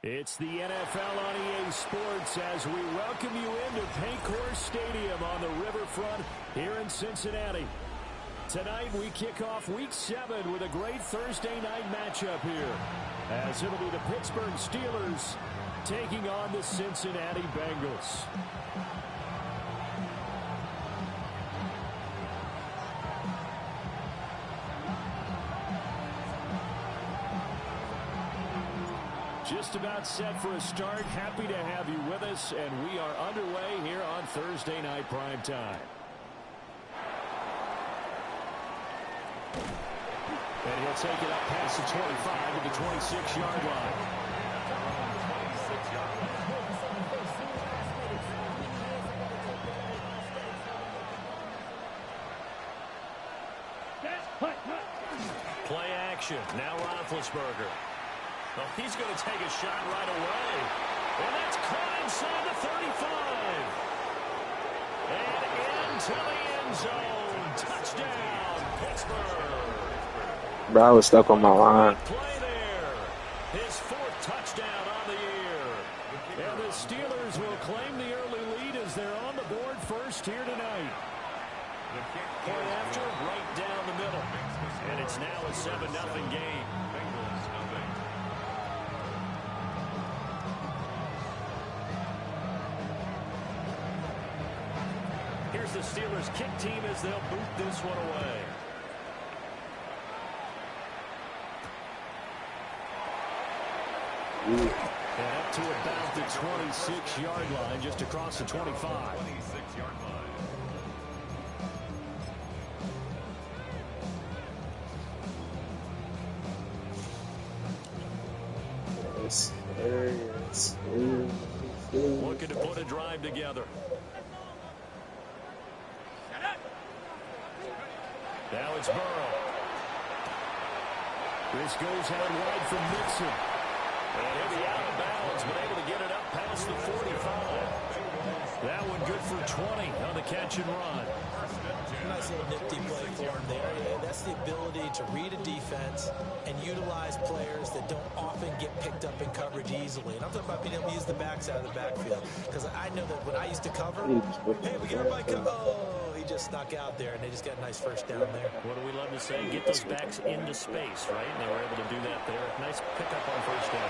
It's the NFL on EA Sports as we welcome you into Paycor Stadium on the riverfront here in Cincinnati. Tonight we kick off Week 7 with a great Thursday night matchup here, as it'll be the Pittsburgh Steelers taking on the Cincinnati Bengals. Just about set for a start. Happy to have you with us, and we are underway here on Thursday night prime time. And he'll take it up past the 25 to the 26-yard line. Play action. Now Roethlisberger. Well, he's going to take a shot right away. And that's caught inside the 35. And into the end zone. Touchdown, Pittsburgh. Bro, I was stuck on my line. Play there. His fourth touchdown on the year. And the Steelers will claim the early lead as they're on the board first here tonight. Point after, right down the middle. And it's now a 7-0 game. Here's the Steelers kick team as they'll boot this one away. And up to about the 26-yard line, just across the 25. Looking to put a drive together. Now it's Burrow. This goes out wide from Mixon. And he'll be out of bounds, but able to get it up past the 45. That one good for 20 on the catch and run. Nice little nifty play for him there. That's the ability to read a defense and utilize players that don't often get picked up in coverage easily. And I'm talking about being able to use the backs out of the backfield. Because I know that when I used to cover, hey, we get everybody cover. Oh, he just snuck out there, and they just got a nice first down there. What do we love to say? Get those backs into space, right? And they were able to do that there. Nice pickup on first down.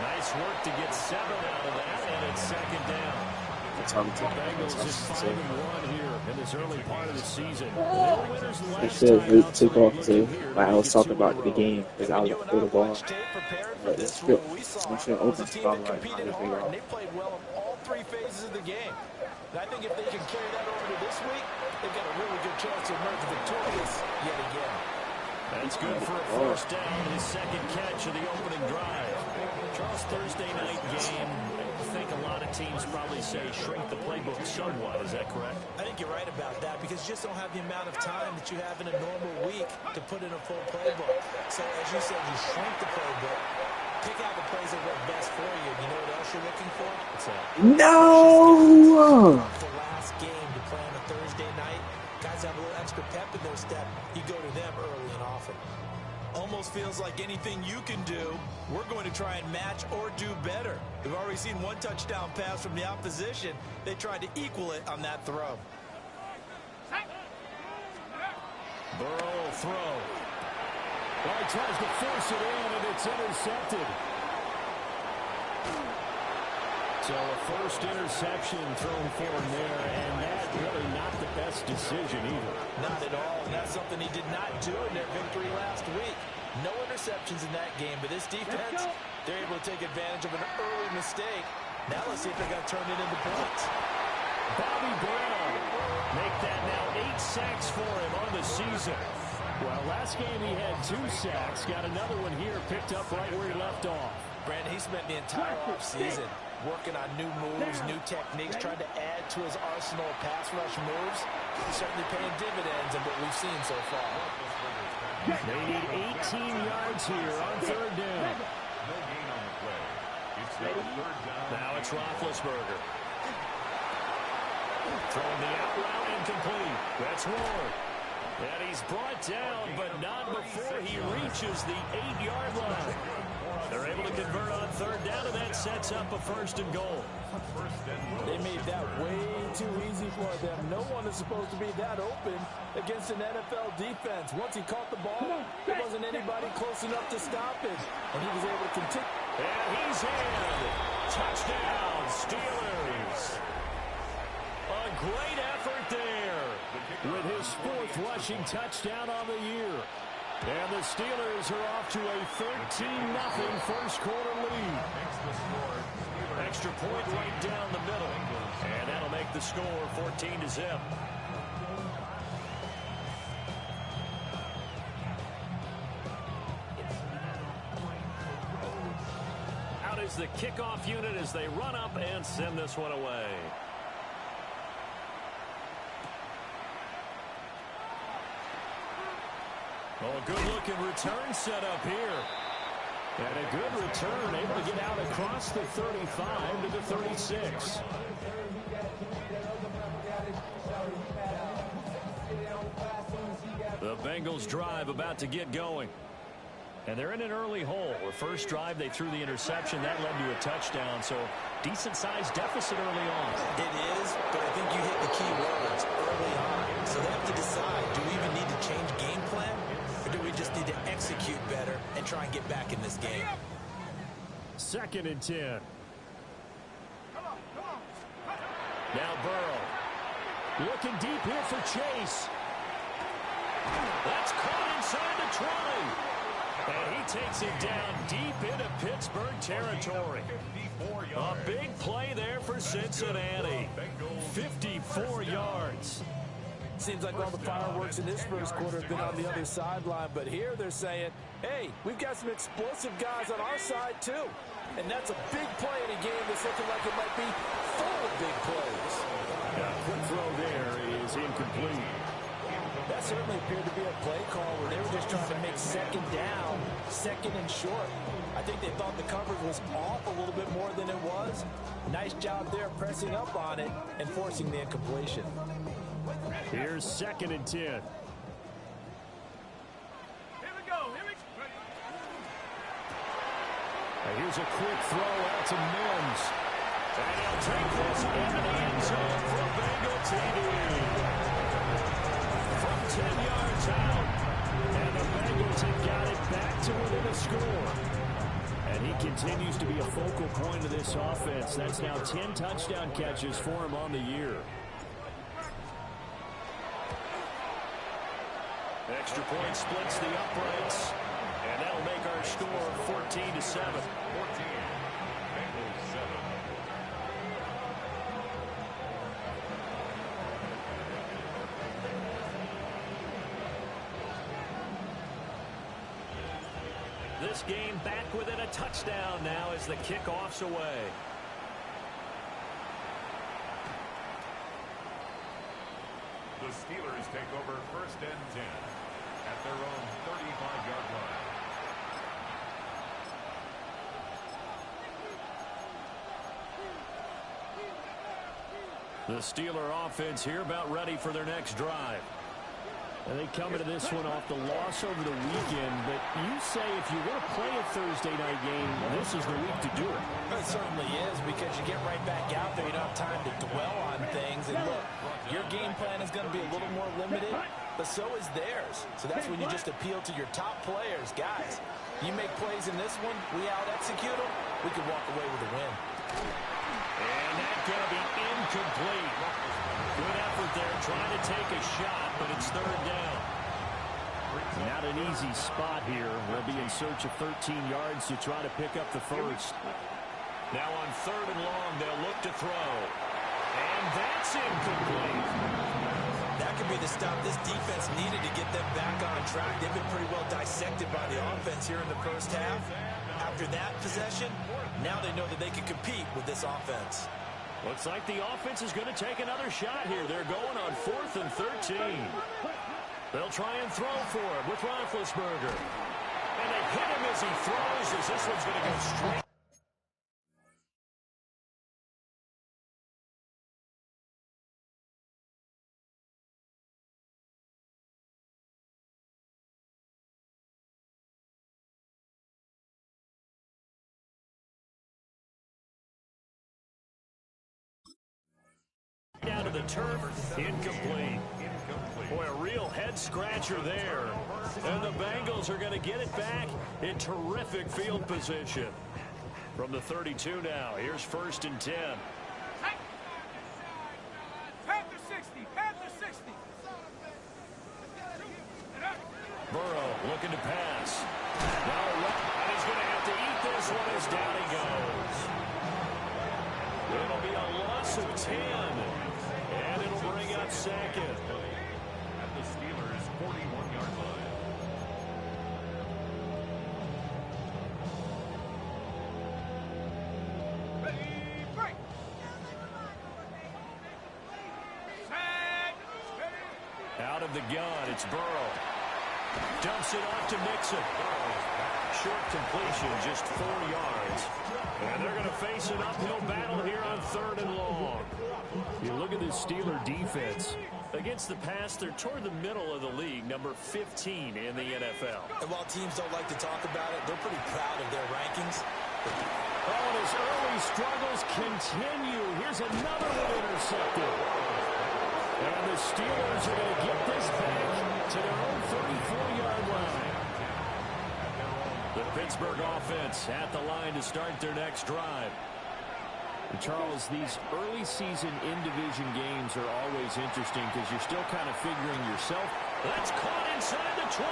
Nice work to get 7 out of that, and it's second down. The Bengals just 5-1 here in this early part of the season. They were winners last time out, took off too. Like I was talking about the game because I was for the ball. But it's good. I'm sure open spot right now. They played well in all three phases of the game. And I think if they can carry that over to this week, they've got a really good chance to emerge victorious yet again. That's good for a first down, his second catch of the opening drive. Charles, Thursday night game, I think a lot of teams probably say shrink the playbook somewhat. Is that correct? I think you're right about that because you just don't have the amount of time that you have in a normal week to put in a full playbook. So as you said, you shrink the playbook, pick out the plays that work best for you. You know what else you're looking for? What's that? No! The last game to play on a Thursday night, guys have a little extra pep in their step. You go to them early and often. Almost feels like anything you can do, we're going to try and match or do better. We've already seen one touchdown pass from the opposition. They tried to equal it on that throw. Burrow will throw. Well, he tries to force it in, and it's intercepted. So a first interception thrown for him there, and that's really not the best decision either. Not at all, and that's something he did not do in their victory last week. No interceptions in that game, but this defense, they're able to take advantage of an early mistake. Now let's see if they're going to turn it into points. Bobby Brown make that now 8 sacks for him on the season. Well, last game he had 2 sacks, got another one here picked up right where he left off. Brandon, he spent the entire offseason working on new moves, new techniques, trying to add to his arsenal of pass rush moves. He's certainly paying dividends in what we've seen so far. They need 18 yards here on third down. Now it's Roethlisberger. Throwing the out route incomplete. That's Ward. And he's brought down, but not before he reaches the 8-yard line. They're able to convert on third down, and that sets up a first and goal. They made that way too easy for them. No one is supposed to be that open against an NFL defense. Once he caught the ball, there wasn't anybody close enough to stop him. And he was able to continue. And he's in. Touchdown, Steelers. A great effort there with his 4th rushing touchdown on the year. And the Steelers are off to a 13-0 first quarter lead. Extra point right down the middle. And that'll make the score 14-0. Out is the kickoff unit as they run up and send this one away. Oh, good-looking return set up here. And a good return, able to get out across the 35 to the 36. The Bengals drive about to get going. And they're in an early hole. The first drive, they threw the interception. That led to a touchdown, so decent-sized deficit early on. It is, but I think you hit the key words early on. So they have to decide, do we even need to change game plan? Or do we just need to execute better and try and get back in this game? 2nd and 10. Now Burrow. Looking deep here for Chase. That's caught inside the 20. And he takes it down deep into Pittsburgh territory. A big play there for Cincinnati. 54 yards. Seems like all the fireworks in this first quarter have been on the other sideline, but here they're saying, hey, we've got some explosive guys on our side too. And that's a big play in a game that's looking like it might be full of big plays. A quick throw there is incomplete. That certainly appeared to be a play call where they were just trying to make 2nd down, 2nd and short. I think they thought the coverage was off a little bit more than it was. Nice job there pressing up on it and forcing the incompletion. Here's 2nd and 10. Here we go. Here's a quick throw out to Mims. And he'll take this into the end zone for a Bengal TD. From 10 yards out. And the Bengals have got it back to within a score. And he continues to be a focal point of this offense. That's now 10 touchdown catches for him on the year. Extra point splits the uprights. And that'll make our score 14-7. 14. Bengals 7. This game back within a touchdown now as the kickoff's away. The Steelers take over 1st and 10 at their own 35-yard line. The Steeler offense here about ready for their next drive. And they come into this one off the loss over the weekend, but you say if you want to play a Thursday night game, this is the week to do it. It certainly is, because you get right back out there. You don't have time to dwell on things. And look, your game plan is going to be a little more limited, but so is theirs. So that's when you just appeal to your top players. Guys, you make plays in this one, we out-execute them, we can walk away with a win. And that's going to be incomplete. Good effort there, trying to take a shot, but it's 3rd down. Not an easy spot here. They'll be in search of 13 yards to try to pick up the first. Now on 3rd and long, they'll look to throw. And that's incomplete. That could be the stop this defense needed to get them back on track. They've been pretty well dissected by the offense here in the first half. After that possession, now they know that they can compete with this offense. Looks like the offense is going to take another shot here. They're going on 4th and 13. They'll try and throw for it with Roethlisberger. And they hit him as he throws, as this one's going to go straight. turf, incomplete. Boy, a real head-scratcher there. And the Bengals are going to get it back in terrific field position. From the 32 now, here's 1st and 10. Burrow looking to pass. And he's going to have to eat this one as down he goes. It'll be a loss of 10. And it'll bring up 2nd. At the Steelers' 41-yard line. Out of the gun, it's Burrow. Dumps it off to Mixon. Short completion, just 4 yards. And they're going to face an uphill battle here on 3rd and long. You look at this Steeler defense. Against the pass, they're toward the middle of the league, number 15 in the NFL. And while teams don't like to talk about it, they're pretty proud of their rankings. Oh, and his early struggles continue. Here's another one intercepted. And the Steelers are going to get this back to their own 34-yard line. The Pittsburgh offense at the line to start their next drive. And Charles, these early season in-division games are always interesting because you're still kind of figuring yourself. That's caught inside the 20.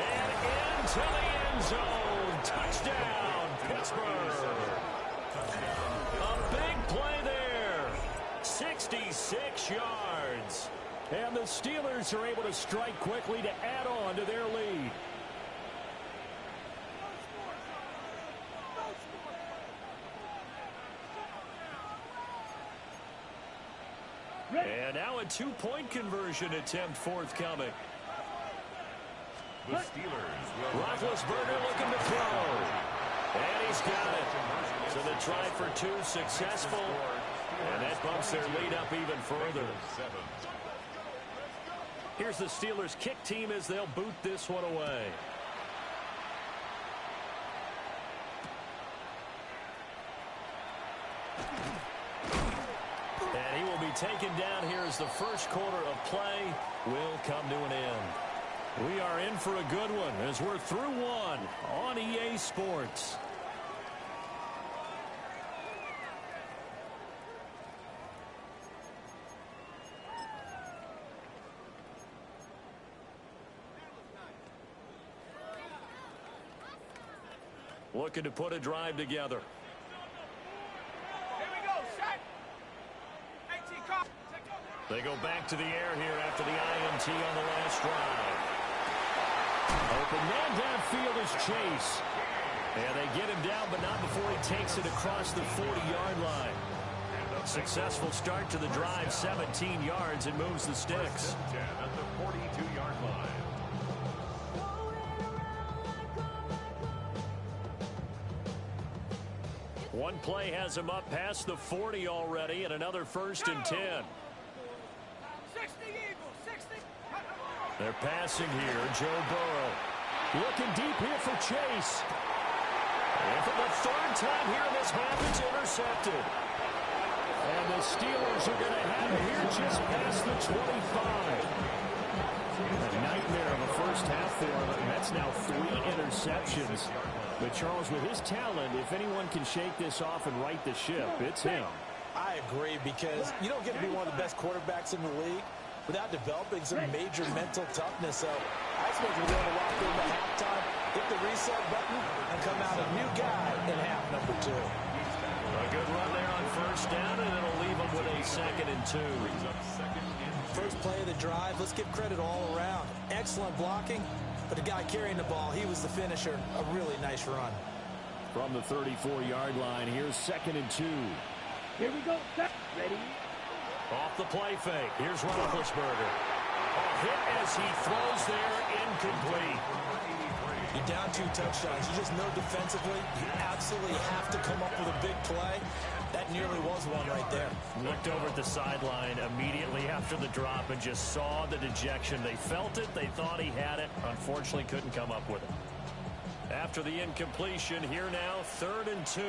And into the end zone. Touchdown, Pittsburgh. A big play there. 66 yards. And the Steelers are able to strike quickly to add on to their lead. And now a 2-point conversion attempt forthcoming. The Steelers will Roethlisberger looking to throw. And he's got it. So the try for 2 successful. And that bumps their lead up even further. Here's the Steelers kick team as they'll boot this one away. And he will be taken down here as the first quarter of play will come to an end. We are in for a good one as we're through one on EA Sports. Looking to put a drive together. They go back to the air here after the INT on the last drive. Open man downfield is Chase. And they get him down, but not before he takes it across the 40-yard line. Successful start to the drive, 17 yards, and moves the sticks. at the 42-yard line. One play has him up past the 40 already, and another 1st and 10. They're passing here. Joe Burrow looking deep here for Chase. And for the 3rd time here in this half, it's intercepted. And the Steelers are going to have it here just past the 25. A nightmare of a first half for him, and that's now 3 interceptions. But Charles, with his talent, if anyone can shake this off and right the ship, it's him. I agree, because you don't get to be one of the best quarterbacks in the league without developing some major mental toughness. So I expect we're going to walk into halftime, hit the reset button, and come out a new guy in half number 2. A good run there on 1st down, and it'll leave them with a 2nd and 2. First play of the drive, let's give credit all around. Excellent blocking, but the guy carrying the ball, he was the finisher. A really nice run. From the 34-yard line, here's 2nd and 2. Here we go. Ready? Off the play fake. Here's Roethlisberger. A hit as he throws there, incomplete. You're down 2 touchdowns. You just know defensively you absolutely have to come up with a big play. That nearly was one right there. Looked over at the sideline immediately after the drop and just saw the dejection. They felt it. They thought he had it. Unfortunately, couldn't come up with it. After the incompletion, here now, 3rd and 2.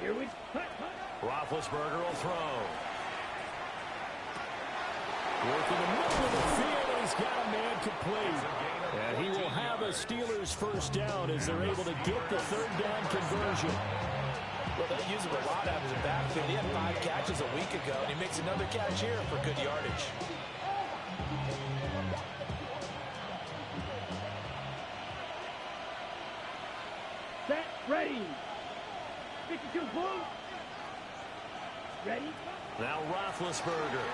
Here we go. Roethlisberger will throw. Working the middle of the field, and he's got a man complete. And he will have a Steelers first down as they're able to get the third down conversion. Well, they use him a lot out of the backfield. He had 5 catches a week ago, and he makes another catch here for good yardage. Set, ready. 52 blue. Ready. Now Roethlisberger.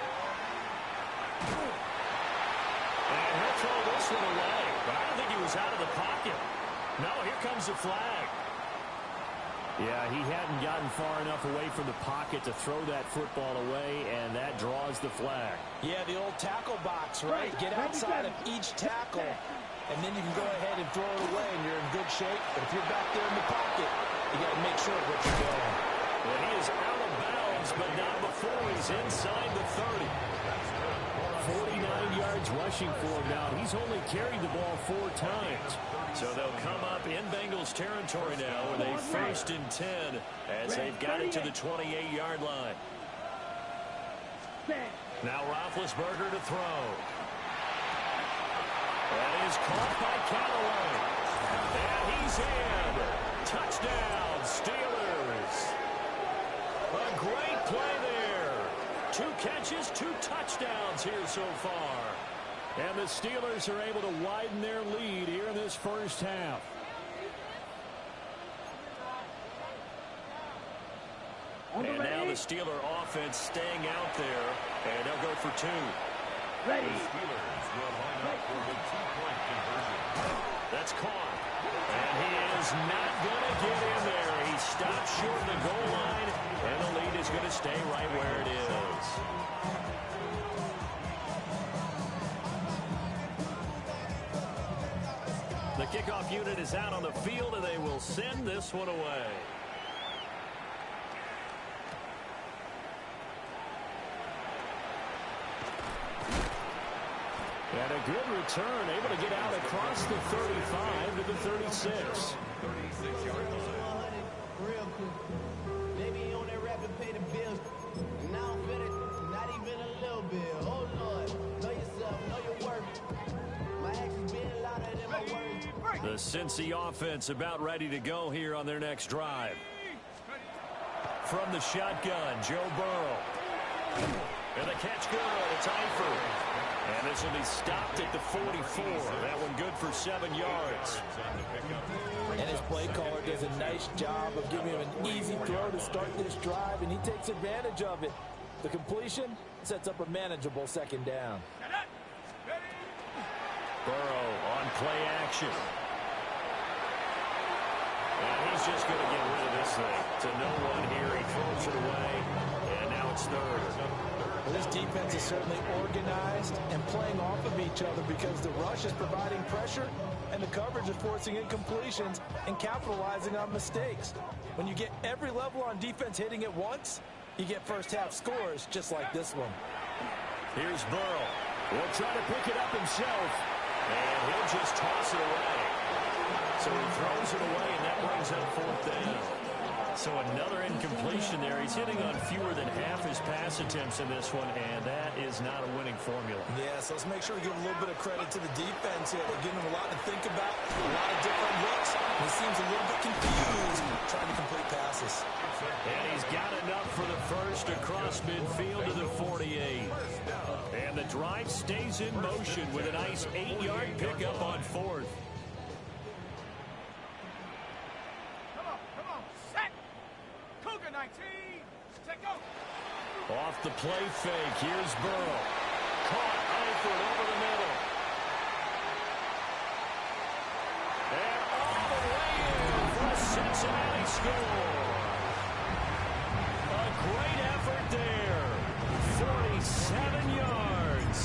And he'll throw this one away. But I don't think he was out of the pocket. No, here comes the flag. Yeah, he hadn't gotten far enough away from the pocket to throw that football away, and that draws the flag. Yeah, the old tackle box, right? Get outside of each tackle, and then you can go ahead and throw it away, and you're in good shape. But if you're back there in the pocket, you got to make sure what you're doing. Well, he is out of bounds, but not before he's inside the 30. 49 yards rushing for him now. He's only carried the ball 4 times. So they'll come up in Bengals territory now with a 1st and 10 as they've got it to the 28-yard line. Now Roethlisberger to throw. That is caught by Callaway. And he's in. Touchdown, Steelers. A great play there. 2 catches, 2 touchdowns here so far. And the Steelers are able to widen their lead here in this first half. And now the Steeler offense staying out there. And they'll go for 2. Ready. The Steelers will line up for the 2-point conversion. That's caught. And he is not going to get in there. He stopped short of the goal line. And the lead is going to stay right where it is. The kickoff unit is out on the field, and they will send this one away. And a good return, able to get out across the 35 to the 36. 36-yard line. Real quick. Maybe on that rapid pay the bills. And now I'm fit it, not even a little bit. Oh Lord, know yourself, know your worth. My actions being louder than my words. The Cincy offense about ready to go here on their next drive. From the shotgun, Joe Burrow. And the catch good. It's Eifert. And this will be stopped at the 44. That one good for 7 yards. And his play caller does a nice job of giving him an easy throw to start this drive, and he takes advantage of it. The completion sets up a manageable 2nd down. Burrow on play action. And he's just going to get rid of this thing. To no one here. He throws it away. And now it's 3rd. Well, this defense is certainly organized and playing off of each other because the rush is providing pressure and the coverage is forcing incompletions and capitalizing on mistakes. When you get every level on defense hitting at once, you get first half scores just like this one. Here's Burrow. He'll try to pick it up himself. And he'll just toss it away. So he throws it away, and that brings up 4th down. So another incompletion there. He's hitting on fewer than half his pass attempts in this one, and that is not a winning formula. Yeah, so let's make sure we give a little bit of credit to the defense here. They're giving him a lot to think about, a lot of different looks. He seems a little bit confused trying to complete passes. And he's got enough for the first across midfield to the 48. And the drive stays in motion with a nice 8-yard pickup on 4th. Off the play fake, here's Burrow. Caught Eifert over the middle. And all the way in for a Cincinnati score. A great effort there. 47 yards.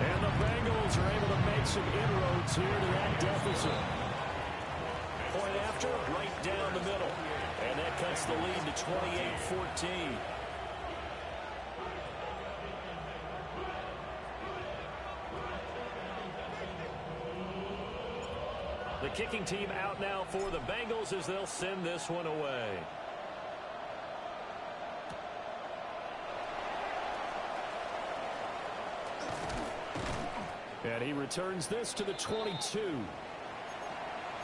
And the Bengals are able to make some inroads here to that deficit. Point after, right down the middle. And that cuts the lead to 28-14. The kicking team out now for the Bengals as they'll send this one away. And he returns this to the 22.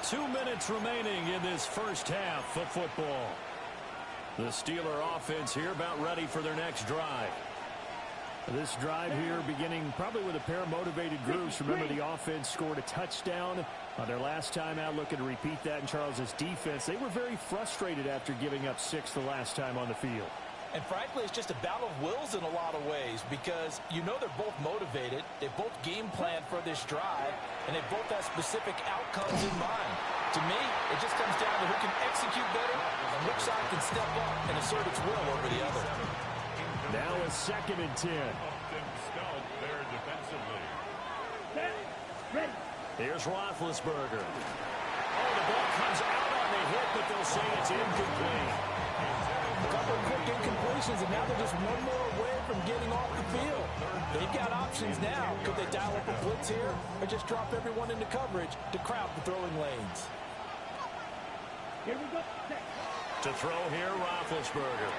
2 minutes remaining in this first half of football. The Steeler offense here about ready for their next drive. This drive here beginning probably with a pair of motivated groups. Remember, the offense scored a touchdown on their last time out. Looking to repeat that in Charles's defense. They were very frustrated after giving up 6 the last time on the field. And frankly, it's just a battle of wills in a lot of ways because you know they're both motivated. They both game plan for this drive, and they both have specific outcomes in mind. To me, it just comes down to who can execute better and which side can step up and assert its will over the other. Now a 2nd and 10. Here's Roethlisberger. Oh, the ball comes out on the hit, but they'll say it's incomplete. A couple of quick incompletions, and now they're just one more away from getting off the field. They've got options now. Could they dial up a blitz here or just drop everyone into coverage to crowd the throwing lanes? Here we go. To throw here, Roethlisberger.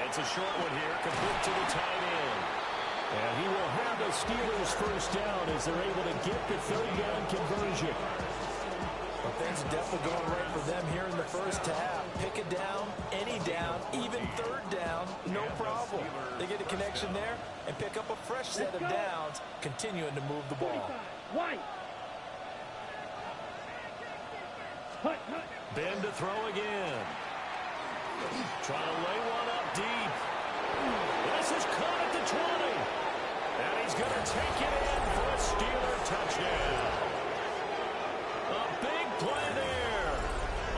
It's a short one here, complete to the tight end. And he will have the Steelers first down as they're able to get the 3rd down conversion. Well, things are definitely going right for them here in the first half. Pick a down, any down, even 3rd down, no problem. They get a connection there and pick up a fresh set of downs, continuing to move the ball. White. Ben to throw again. Trying to lay one up deep. This is caught at the 20. And he's going to take it in for a Steeler touchdown. A big play there.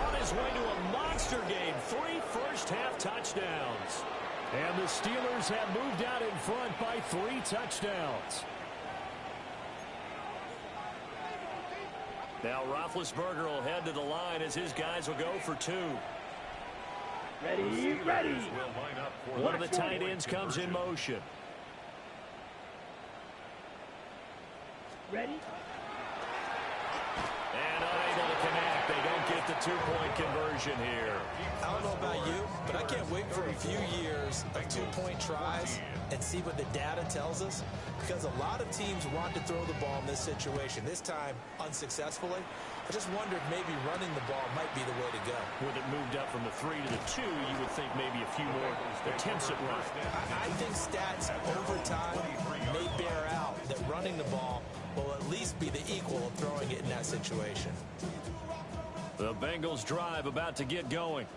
On his way to a monster game. 3 first-half touchdowns. And the Steelers have moved out in front by 3 touchdowns. Now Roethlisberger will head to the line as his guys will go for 2. Ready, ready. One of the tight ends comes in motion. Ready. And unable to connect. They don't get the 2-point conversion here. I don't know about you, but I can't wait for a few years of 2-point tries and see what the data tells us, because a lot of teams want to throw the ball in this situation. This time, unsuccessfully. I just wonder if maybe running the ball might be the way to go. With it moved up from the 3 to the 2, you would think maybe a few more attempts at run. I think stats over time may bear out that running the ball will at least be the equal of throwing it in that situation. The Bengals drive about to get going.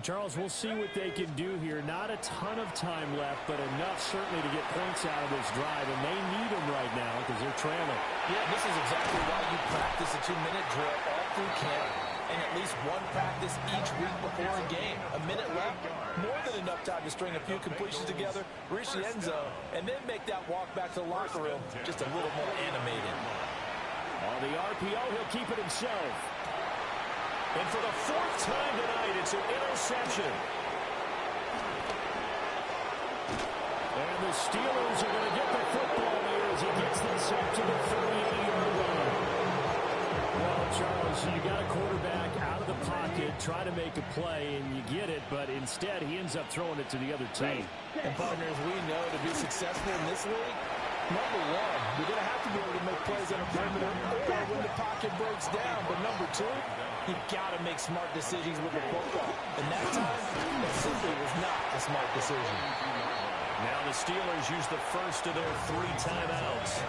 Charles, we'll see what they can do here. Not a ton of time left, but enough certainly to get points out of this drive, and they need them right now because they're trailing. Yeah, this is exactly why you practice a 2-minute drill all through camp, and at least one practice each week before a game. A minute left, more than enough time to string a few completions together, reach the end zone, and then make that walk back to the locker room just a little more animated. On the RPO, he'll keep it himself. And for the 4th time tonight, it's an interception. And the Steelers are going to get the football here as he gets this up to the 38-yard line. Well, Charles, you got a quarterback out of the pocket, try to make a play, and you get it, but instead he ends up throwing it to the other team. And partners, we know to be successful in this league, number one, you're going to have to be able to make plays on a perimeter or when the pocket breaks down. But number 2, you've got to make smart decisions with the football. And that time, that simply was not a smart decision. Now the Steelers use the first of their 3 timeouts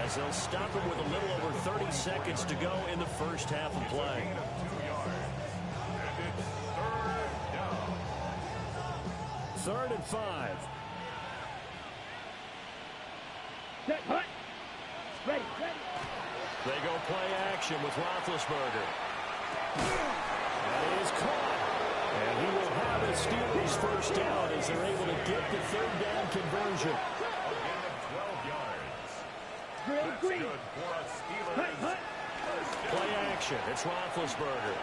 as they'll stop him with a little over 30 seconds to go in the first half of play. Third and 5. Set, hut. Ready, ready. They go play action with Roethlisberger. That is caught. And he will have the Steelers first down as they're able to get the 3rd down conversion. 12 yards. Green, green. Hut, hut. Play action. It's Roethlisberger.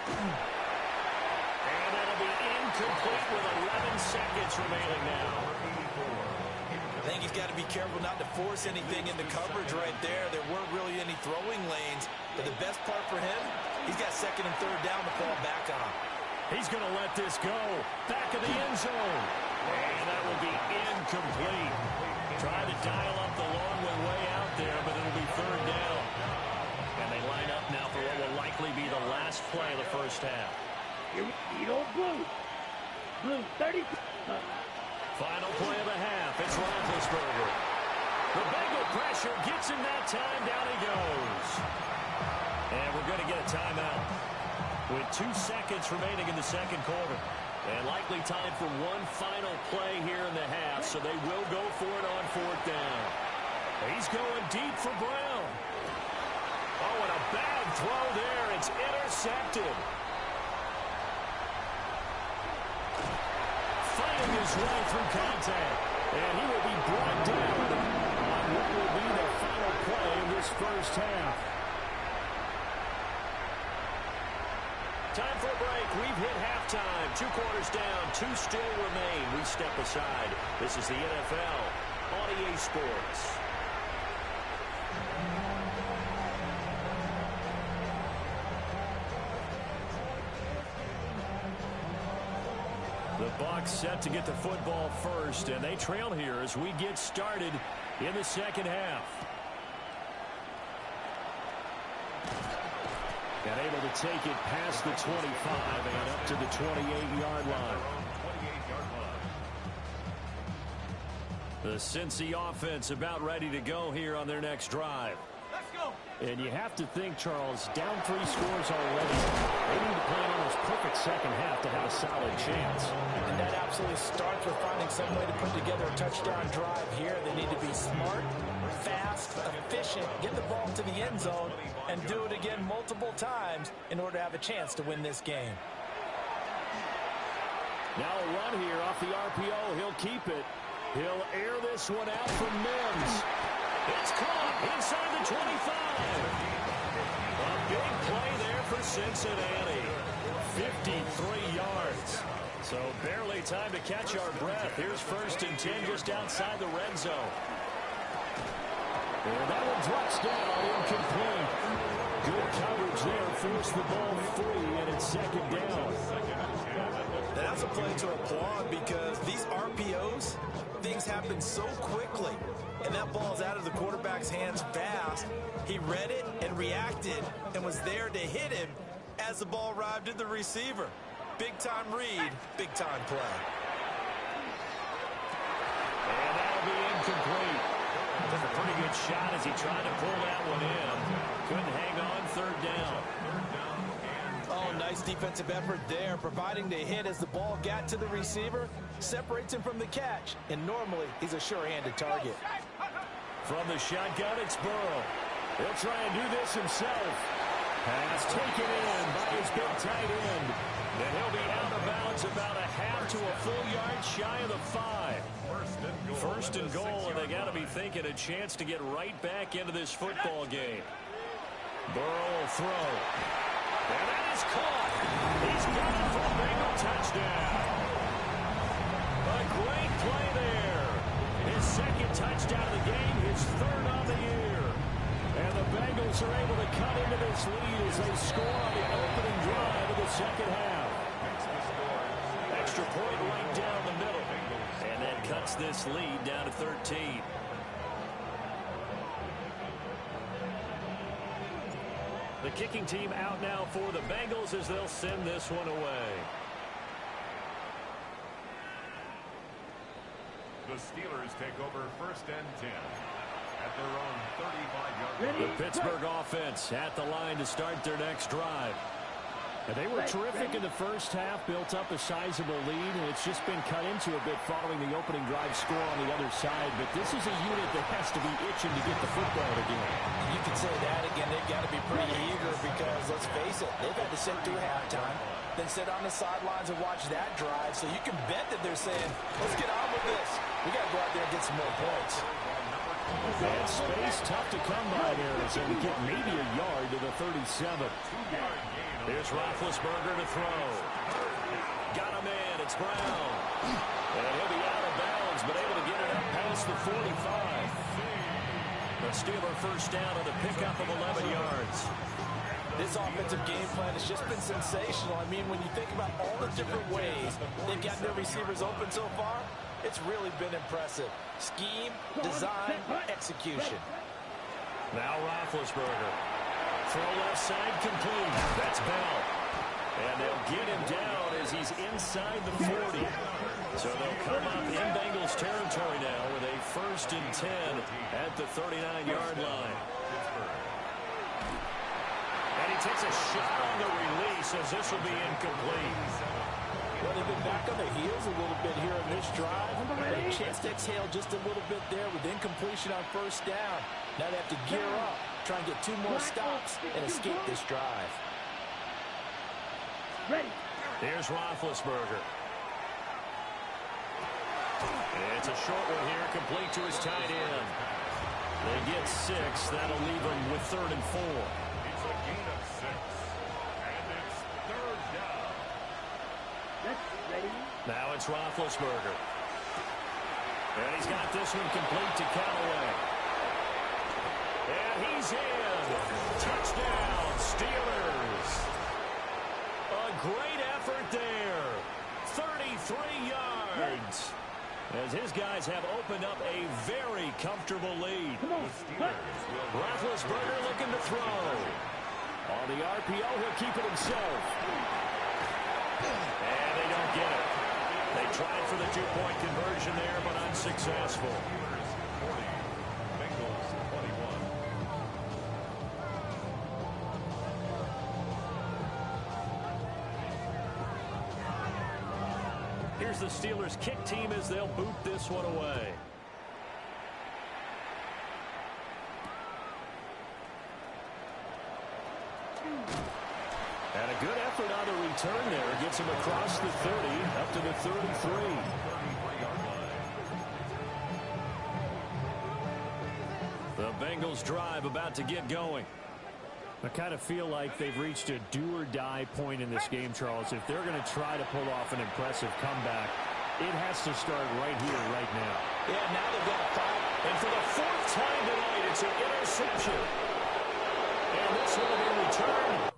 And that'll be incomplete with 11 seconds remaining now. I think he's got to be careful not to force anything into coverage right there. There weren't really any throwing lanes. But the best part for him, he's got 2nd and 3rd down to fall back on. He's going to let this go. Back of the end zone. And that will be incomplete. Try to dial up the long way out there, but it'll be third down. And they line up now for what will likely be the last play of the first half. Here we go, blue. Blue, 30. Final play of the half. It's Roethlisberger. The Bengal pressure gets him that time. Down he goes. And we're going to get a timeout with 2 seconds remaining in the second quarter. And likely time for one final play here in the half, so they will go for it on fourth down. He's going deep for Brown. Oh, and a bad throw there. It's intercepted. Fighting his way through contact. And he will be brought down on what will be the final play of this first half. Time for a break. We've hit halftime. 2 quarters down. 2 still remain. We step aside. This is the NFL on EA Sports. The Bucs set to get the football first, and they trail here as we get started in the second half. And able to take it past the 25 and up to the 28-yard line. The Cincy offense about ready to go here on their next drive. Let's go. And you have to think, Charles, down 3 scores already. They need to play an almost perfect second half to have a solid chance. And that absolutely starts with finding some way to put together a touchdown drive here. They need to be smart, fast, efficient, get the ball to the end zone, and do it again multiple times in order to have a chance to win this game. Now a run here off the RPO. He'll keep it. He'll air this one out from Mims. It's caught inside the 25. A big play there for Cincinnati. 53 yards. So barely time to catch our breath. Here's 1st and 10 just outside the red zone. And that one drops down, incomplete. Good coverage there. Forced the ball free, and it's 2nd down. That's a play to applaud because these RPOs, things happen so quickly. And that ball's out of the quarterback's hands fast. He read it and reacted and was there to hit him as the ball arrived at the receiver. Big-time read, big-time play. And that'll be incomplete. Took a pretty good shot as he tried to pull that one in. Couldn't hang on, 3rd down. Oh, nice defensive effort there, providing the hit as the ball got to the receiver, separates him from the catch, and normally he's a sure-handed target. From the shotgun, it's Burrow. He'll try and do this himself. Pass taken in by his big tight end. And he'll be out of bounds about a half to a full yard shy of the 5. 1st and goal, and they got to be thinking a chance to get right back into this football game. Burrow will throw. And that is caught. He's got it for a Bengal touchdown. A great play there. His 2nd touchdown of the game, his 3rd on the year. And the Bengals are able to cut into this lead as they score on the opening drive of the second half. Extra point right down the middle. And that cuts this lead down to 13. The kicking team out now for the Bengals as they'll send this one away. The Steelers take over 1st and 10 at their own 35-yard line. The Pittsburgh offense at the line to start their next drive. And they were terrific in the first half, built up a sizable lead, and it's just been cut into a bit following the opening drive score on the other side. But this is a unit that has to be itching to get the football again. You can say that again. They've got to be pretty eager because, let's face it, they've had to sit through halftime, then sit on the sidelines and watch that drive. So you can bet that they're saying, let's get on with this. We got to go out there and get some more points. And space tough to come by there as they get maybe a yard to the 37. Here's Roethlisberger to throw. Got him in. It's Brown. And he'll be out of bounds, but able to get it up past the 45. The Steeler 1st down on the pickup of 11 yards. This offensive game plan has just been sensational. I mean, when you think about all the different ways they've gotten their receivers open so far, it's really been impressive. Scheme, design, execution. Now Roethlisberger. Throw left side complete. That's Bell. And they'll get him down as he's inside the 40. So they'll come up in Bengals territory now with a 1st and 10 at the 39-yard line. And he takes a shot on the release as this will be incomplete. Well, they've been back on their heels a little bit here in this drive. Had a chance to exhale just a little bit there with incompletion on 1st down. Now they have to gear up, try and get 2 more stops, and escape this drive. Ready. Here's Roethlisberger. It's a short one here, complete to his tight end. They get 6. That'll leave them with 3rd and 4. It's a gain of 6. And it's 3rd down. Ready. Now it's Roethlisberger. And he's got this one complete to Callaway. And he's in. Touchdown, Steelers. A great effort there. 33 yards. As his guys have opened up a very comfortable lead. Roethlisberger looking to throw. On the RPO, he'll keep it himself. And they don't get it. They tried for the 2-point conversion there, but unsuccessful. Bengals 21. Here's the Steelers kick team as they'll boot this one away. And a good effort on the return there. Gets him across the 30, up to the 33. The Bengals drive about to get going. I kind of feel like they've reached a do-or-die point in this game, Charles. If they're going to try to pull off an impressive comeback, it has to start right here, right now. Yeah, now they've got to fight. And for the 4th time tonight, it's an interception. And this one will be returned